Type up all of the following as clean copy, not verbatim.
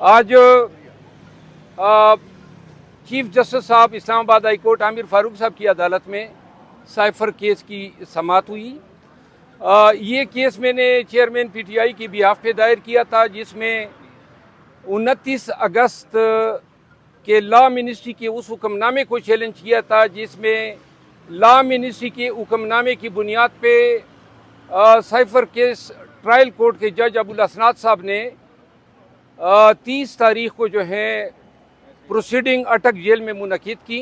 आज chief justice साहब Islamabad high court Aamir Farooq साहब की अदालत में साइफर केस की समाअत हुई। ये केस मैंने चेयरमैन पीटीआई की बिहाफ पे दायर किया था, जिसमें 29 अगस्त के लॉ मिनिस्ट्री के उस हुक्मनामे को चैलेंज किया था, जिसमें लॉ मिनिस्ट्री के हुक्मनामे की बुनियाद पे साइफर केस ट्रायल कोर्ट के जज अबुल असनाद साहब ने 30 तारीख को जो है प्रोसीडिंग अटक जेल में मुनक़िद की।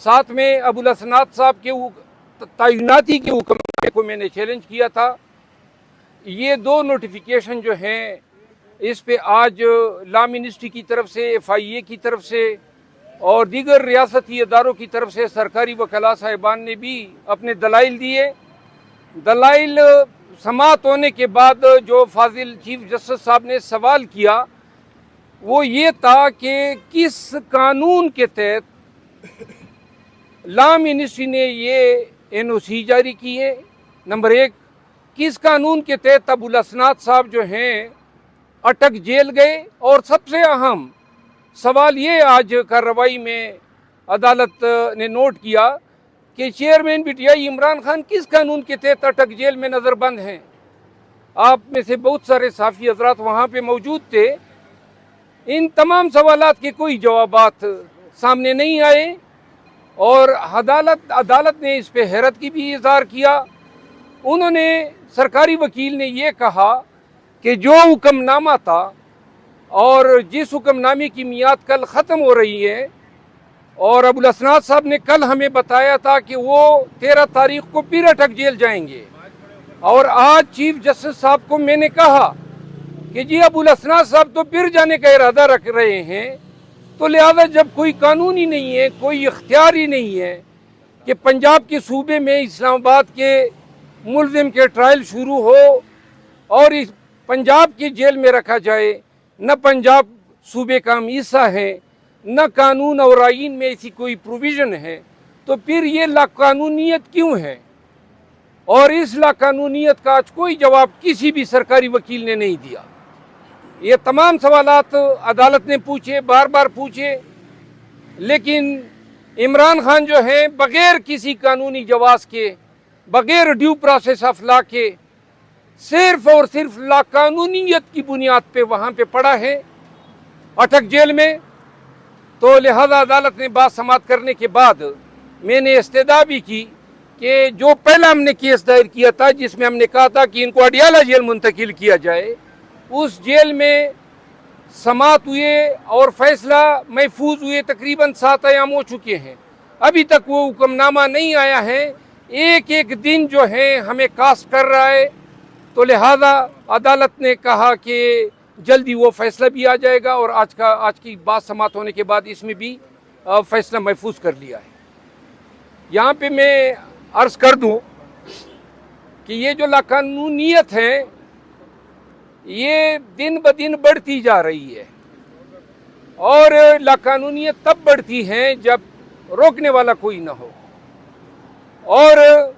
साथ में अबुल असनाद साहब के तैनाती के हुक्म को मैंने चैलेंज किया था। ये दो नोटिफिकेशन जो हैं, इस पे आज लॉ मिनिस्ट्री की तरफ से, FIA की तरफ से और दीगर रियासती इदारों की तरफ से सरकारी वकला साहिबान ने भी अपने दलाइल दिए। दलाइल समाअत होने के बाद जो फाजिल चीफ जस्टिस साहब ने सवाल किया वो ये था कि किस कानून के तहत लॉ मिनिस्ट्री ने ये NOC जारी की है। नंबर एक, किस कानून के तहत अबुल असनाद साहब जो हैं अटक जेल गए, और सबसे अहम सवाल ये आज कार्रवाई में अदालत ने नोट किया कि चेयरमैन पीटीआई इमरान खान किस कानून के तहत अटक जेल में नज़रबंद हैं। आप में से बहुत सारे साफ़ी हज़रात वहाँ पे मौजूद थे। इन तमाम सवालात के कोई जवाबात सामने नहीं आए और अदालत ने इस पे हैरत की भी इज़हार किया। उन्होंने, सरकारी वकील ने ये कहा कि जो हुक्मनामा था और जिस हुक्मनामे की मियाद कल ख़त्म हो रही है, और अबुल असनाद साहब ने कल हमें बताया था कि वो 13 तारीख को फिर अटक जेल जाएंगे, और आज चीफ जस्टिस साहब को मैंने कहा कि जी अबुल असनाद साहब तो फिर जाने का इरादा रख रहे हैं, तो लिहाजा जब कोई कानून ही नहीं है, कोई इख्तियार ही नहीं है कि पंजाब के सूबे में इस्लामाबाद के मुलजिम के ट्रायल शुरू हो और इस पंजाब की जेल में रखा जाए, न पंजाब सूबे का हम हिस्सा है, न कानून और आईन में ऐसी कोई प्रोविज़न है, तो फिर ये लाकानूनियत क्यों है? और इस लाकानूनियत का आज कोई जवाब किसी भी सरकारी वकील ने नहीं दिया। ये तमाम सवालात अदालत ने पूछे, बार बार पूछे, लेकिन इमरान खान जो है बग़ैर किसी कानूनी जवाज़ के, बग़ैर ड्यू प्रोसेस ऑफ लॉ के, सिर्फ और सिर्फ लाकानूनियत की बुनियाद पे वहाँ पे पड़ा है अटक जेल में। तो लिहाजा अदालत ने बात समाअत करने के बाद मैंने इस्तदा भी की कि जो पहला हमने केस दायर किया था, जिसमें हमने कहा था कि इनको अडियाला जेल मुंतकिल किया जाए, उस जेल में समाअत हुए और फैसला महफूज हुए तकरीबन 7 अयाम हो चुके हैं। अभी तक वो हुक्मनामा नहीं आया है। एक एक दिन जो है हमें कास्ट कर रहा है। तो लिहाजा अदालत ने कहा कि जल्दी वो फैसला भी आ जाएगा, और आज की बात समाअत होने के बाद इसमें भी फैसला महफूज कर लिया है। यहाँ पे मैं अर्ज़ कर दूँ कि ये जो लाकानूनियत है ये दिन ब दिन बढ़ती जा रही है, और लाकानूनियत तब बढ़ती है जब रोकने वाला कोई ना हो। और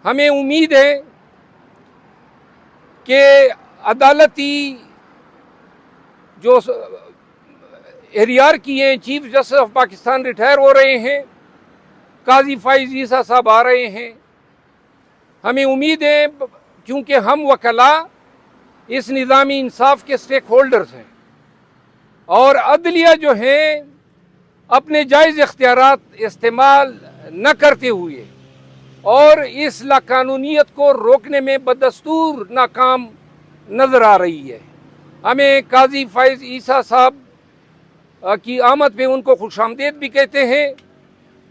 हमें उम्मीद है कि अदालती जो एरियार किए हैं, chief justice of Pakistan retire हो रहे हैं, काजी फाइज ईसा साहब आ रहे हैं। हमें उम्मीद है, क्योंकि हम वकला इस निज़ामी इंसाफ के स्टेक होल्डर्स हैं, और अदलिया जो है अपने जायज़ इख्तियारात इस्तेमाल न करते हुए और इस लाकानूनियत को रोकने में बदस्तूर नाकाम नज़र आ रही है। हमें काजी फाइज ईसा साहब की आमद पे उनको खुशामदीद भी कहते हैं।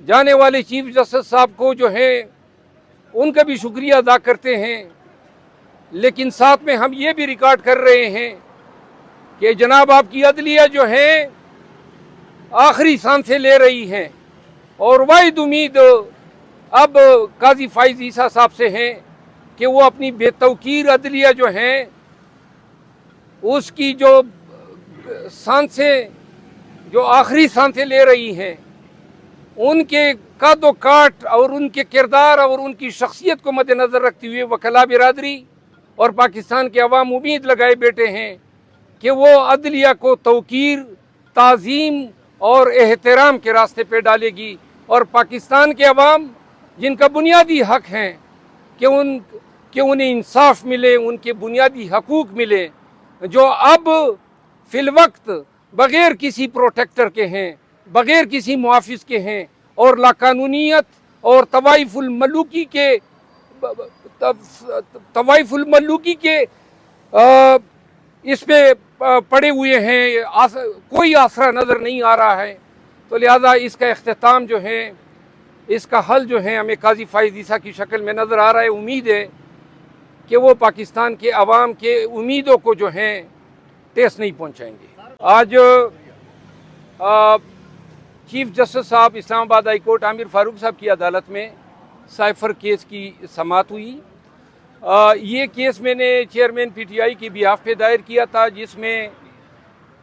जाने वाले चीफ जस्टिस साहब को जो है उनका भी शुक्रिया अदा करते हैं, लेकिन साथ में हम ये भी रिकॉर्ड कर रहे हैं कि जनाब आपकी अदलिया जो है आखिरी सांसें ले रही हैं, और वाहिद उम्मीद अब काजी फाइज ईसा साहब से हैं कि वो अपनी बेतौकीर अदलिया जो हैं उसकी जो सांसें, जो आखिरी सांसें ले रही हैं, उनके कादो काट और उनके किरदार और उनकी शख्सियत को मद्देनज़र रखते हुए वकला बिरादरी और पाकिस्तान के अवाम उम्मीद लगाए बैठे हैं کہ وہ عدلیہ کو توقیر، تعظیم اور احترام کے راستے پہ ڈالے گی، اور پاکستان کے عوام جن کا بنیادی حق ہیں کہ انہیں انصاف ملے، ان کے بنیادی حقوق ملے، جو اب فی الوقت بغیر کسی پروٹیکٹر کے ہیں، بغیر کسی محافظ کے ہیں، اور لاقانونیت اور طوائف الملوکی کے اس پہ پڑے ہوئے ہیں، کوئی آسرا نظر نہیں آ رہا ہے۔ تو لہذا اس کا اختتام جو ہے، اس کا حل جو ہے، ہمیں قاضی فائز عیسیٰ کی شکل میں نظر آ رہا ہے۔ امید ہے کہ وہ پاکستان کے عوام کے امیدوں کو جو ہیں ٹیس نہیں پہنچائیں گے۔ آج چیف جسٹس صاحب اسلام آباد ہائی کورٹ عامر فاروق صاحب کی عدالت میں سائفر کیس کی سماعت ہوئی۔ یہ کیس میں نے چیئرمین پی ٹی آئی کی بیہاف پہ دائر کیا تھا، جس میں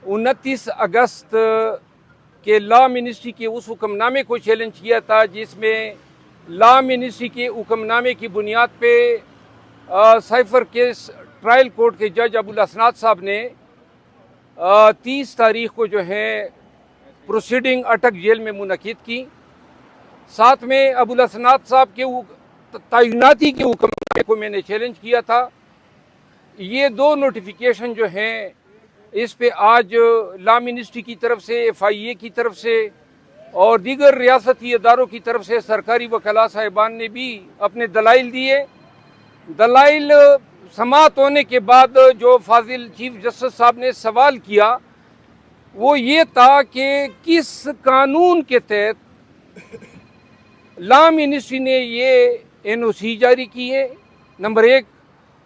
29 اگست کے لا منسٹری کے اس حکم نامے کو چیلنج کیا تھا، جس میں لا منسٹری کے حکم نامے کی بنیاد پہ سائفر کیس ٹرائل کورٹ کے جج ابوالاسناد صاحب نے 30 تاریخ کو جو ہے پروسیڈنگ اٹک جیل میں منعقد کی۔ ساتھ میں ابوالاسناد صاحب کے تعیناتی کے حکم نامے کو میں نے چیلنج کیا تھا۔ یہ دو نوٹیفیکیشن جو ہیں، اس پہ آج لا منسٹری کی طرف سے، ایف آئی اے کی طرف سے اور دیگر ریاستی اداروں کی طرف سے سرکاری وکلاء صاحبان نے بھی اپنے دلائل دیے۔ دلائل سماعت ہونے کے بعد جو فاضل چیف جسٹس صاحب نے سوال کیا وہ یہ تھا کہ کس قانون کے تحت لا منسٹری نے یہ این او سی جاری کی ہے، نمبر ایک،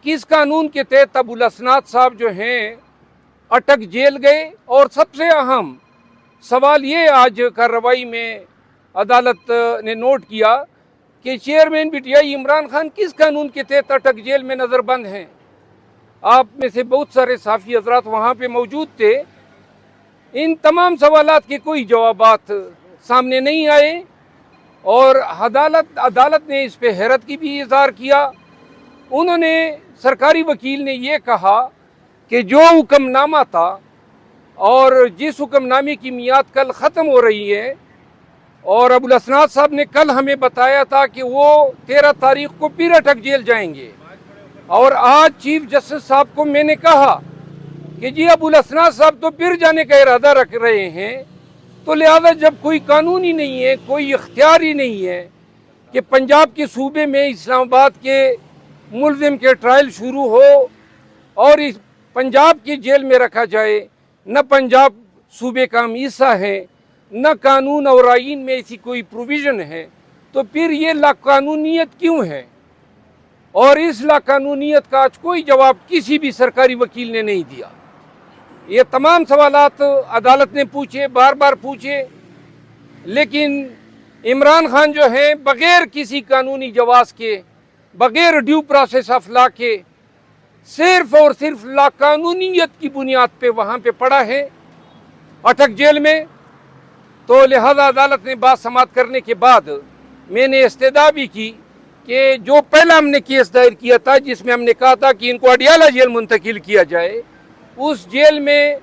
کس قانون کے تحت ابوالاسناد صاحب جو ہیں اٹک جیل گئے، اور سب سے اہم سوال یہ آج کارروائی میں عدالت نے نوٹ کیا کہ chairman P T I Imran Khan کس قانون کے تحت اٹک جیل میں نظر بند ہیں۔ آپ میں سے بہت سارے صحافی حضرات وہاں پہ موجود تھے۔ ان تمام سوالات کے کوئی جوابات سامنے نہیں آئے، اور عدالت نے اس پہ حیرت کی بھی اظہار کیا۔ انہوں نے، سرکاری وکیل نے یہ کہا کہ جو حکم نامہ تھا اور جس حکم نامے کی میعاد کل ختم ہو رہی ہے، اور ابوالاسناد صاحب نے کل ہمیں بتایا تھا کہ وہ 13 تاریخ کو پھر اٹک جیل جائیں گے، اور آج چیف جسٹس صاحب کو میں نے کہا کہ جی ابوالاسناد صاحب تو پھر جانے کا ارادہ رکھ رہے ہیں، تو لہذا جب کوئی قانون ہی نہیں ہے، کوئی اختیار ہی نہیں ہے کہ پنجاب کے صوبے میں اسلام آباد کے ملزم کے ٹرائل شروع ہو اور اس پنجاب کی جیل میں رکھا جائے، نہ پنجاب صوبے کا ہم حصہ ہے، نہ قانون اور آئین میں ایسی کوئی پروویژن ہے، تو پھر یہ لاقانونیت کیوں ہے؟ اور اس لاقانونیت کا آج کوئی جواب کسی بھی سرکاری وکیل نے نہیں دیا۔ یہ تمام سوالات عدالت نے پوچھے، بار بار پوچھے، لیکن عمران خان جو ہیں بغیر کسی قانونی جواز کے، بغیر ڈیو پروسیس آف لا کے، صرف اور صرف لاقانونیت کی بنیاد پہ وہاں پہ پڑا ہے اٹک جیل میں۔ تو لہذا عدالت نے بات سماعت کرنے کے بعد میں نے استدعا بھی کی کہ جو پہلا ہم نے کیس دائر کیا تھا، جس میں ہم نے کہا تھا کہ ان کو اڈیالہ جیل منتقل کیا جائے، اس جیل میں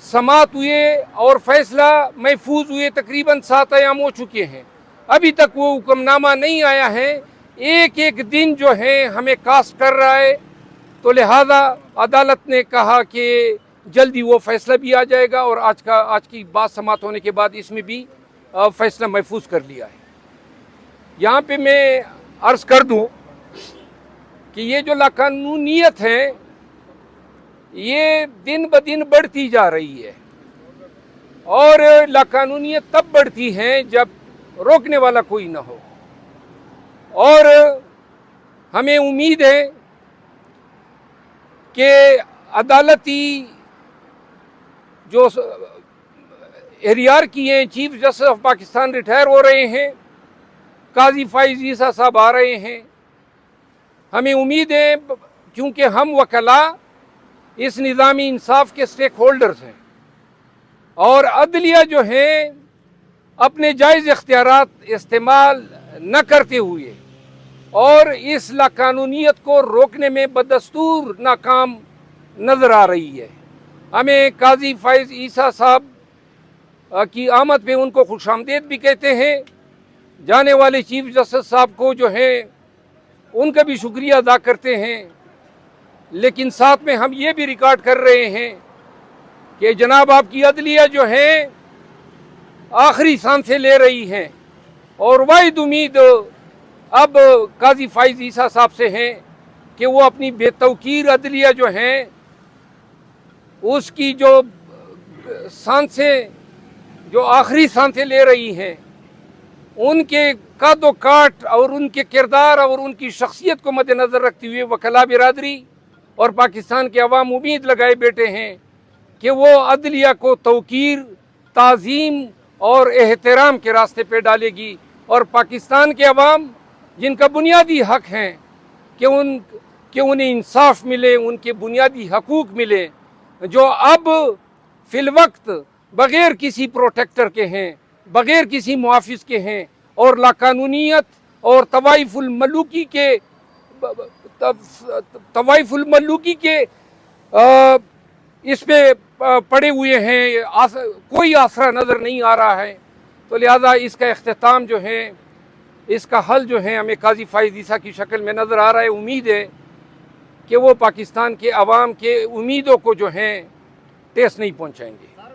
سماعت ہوئے اور فیصلہ محفوظ ہوئے تقریباً 7 ایام ہو چکے ہیں، ابھی تک وہ حکم نامہ نہیں آیا ہے۔ ایک ایک دن جو ہے ہمیں کاسٹ کر رہا ہے، تو لہذا عدالت نے کہا کہ جلدی وہ فیصلہ بھی آ جائے گا، اور آج کی بات سماعت ہونے کے بعد اس میں بھی فیصلہ محفوظ کر لیا ہے۔ یہاں پہ میں عرض کر دوں کہ یہ جو لاقانونیت ہے یہ دن بدن بڑھتی جا رہی ہے، اور لاقانونیت تب بڑھتی ہے جب روکنے والا کوئی نہ ہو، اور ہمیں امید ہے کہ عدالتی جو احریار کی ہیں، chief justice of Pakistan retire ہو رہے ہیں، قاضی فائز عیسیٰ صاحب آ رہے ہیں، ہمیں امید ہے کیونکہ ہم وکلاء اس نظامی انصاف کے سٹیک ہولڈرز ہیں، اور عدلیہ جو ہیں اپنے جائز اختیارات استعمال نہ کرتے ہوئے اور اس لاقانونیت کو روکنے میں بدستور ناکام نظر آ رہی ہے۔ हमें काजी फैज़ ईसा साहब की आमद पे उनको खुशामदीद भी कहते हैं। जाने वाले चीफ जस्टिस साहब को जो है उनका भी शुक्रिया अदा करते हैं, लेकिन साथ में हम ये भी रिकॉर्ड कर रहे हैं कि जनाब आपकी अदलिया जो है आखिरी सांसें ले रही हैं और वाहिद उम्मीद अब काजी फैज़ ईसा साहब से है कि वो अपनी बेतौकीर अदलिया जो है उसकी जो सांसें जो आखिरी सांसें ले रही हैं उनके कादो काट और उनके किरदार और उनकी शख्सियत को मद्देनज़र रखते हुए वकला बिरादरी और पाकिस्तान के अवाम उम्मीद लगाए बैठे हैं कि वो अदलिया को तौकीर, ताज़ीम और एहतराम के रास्ते पे डालेगी और पाकिस्तान के अवाम जिनका बुनियादी हक हैं कि उन्हें इंसाफ मिले, उनके बुनियादी हकूक़ मिले, जो अब फ़िलवक्त बग़ैर किसी प्रोटेक्टर के हैं, बग़ैर किसी मुआफ़िज़ के हैं और लाकानूनियत और तवाइफ़ुल मलूकी के इस पे पड़े हुए हैं, कोई आसरा नज़र नहीं आ रहा है। तो लिहाजा इसका इख्तिताम जो है, इसका हल जो है हमें काजी फैज़ ईसा की शक्ल में नज़र आ रहा है। उम्मीद है कि वो पाकिस्तान के अवाम के उम्मीदों को जो हैं ठेस नहीं पहुँचाएंगे।